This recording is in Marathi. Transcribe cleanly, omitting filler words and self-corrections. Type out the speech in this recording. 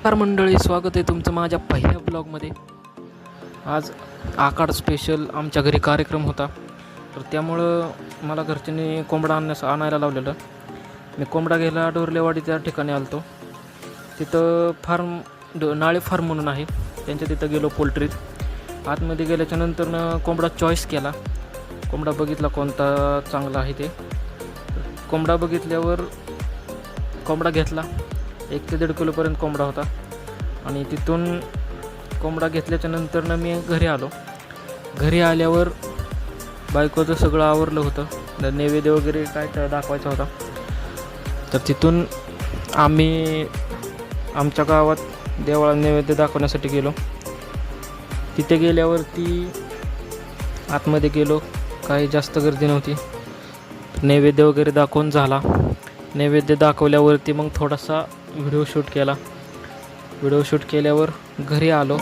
नमस्कार मंडळी, स्वागत आहे तुमचं माझ्या पहिल्या ब्लॉगमध्ये. आज आकाड स्पेशल आमच्या घरी कार्यक्रम होता, तर त्यामुळं मला घरच्यांनी कोंबडा आणायला लावलेलं. मी कोंबडा घ्यायला डोरलेवाडी त्या ठिकाणी आलो होतो. तिथं नाळे फार्म म्हणून आहे, त्यांच्या तिथं गेलो पोल्ट्रीत. आतमध्ये गेल्याच्या नंतरनं कोंबडा चॉईस केला. कोंबडा बघितला कोणता चांगला आहे ते. कोंबडा बघितल्यावर कोंबडा घेतला. 1 ते 1.5 किलोपर्यंत कोंबडा होता. आणि तिथून कोंबडा घेतल्याच्या नंतरनं मी घरी आलो. घरी आल्यावर बायकोचं सगळं आवरलं होतं. नैवेद्य वगैरे काय दाखवायचा होता. तर तिथून आम्ही आमच्या गावात देवळात नैवेद्य दाखवण्यासाठी गेलो. तिथे गेल्यावरती आतमध्ये गेलो. काही जास्त गर्दी नव्हती. नैवेद्य वगैरे दाखवून झाला. नैवेद्य दाखवल्यावरती मग थोडासा व्हिडिओ शूट केला. व्हिडिओ शूट केल्यावर घरी आलो.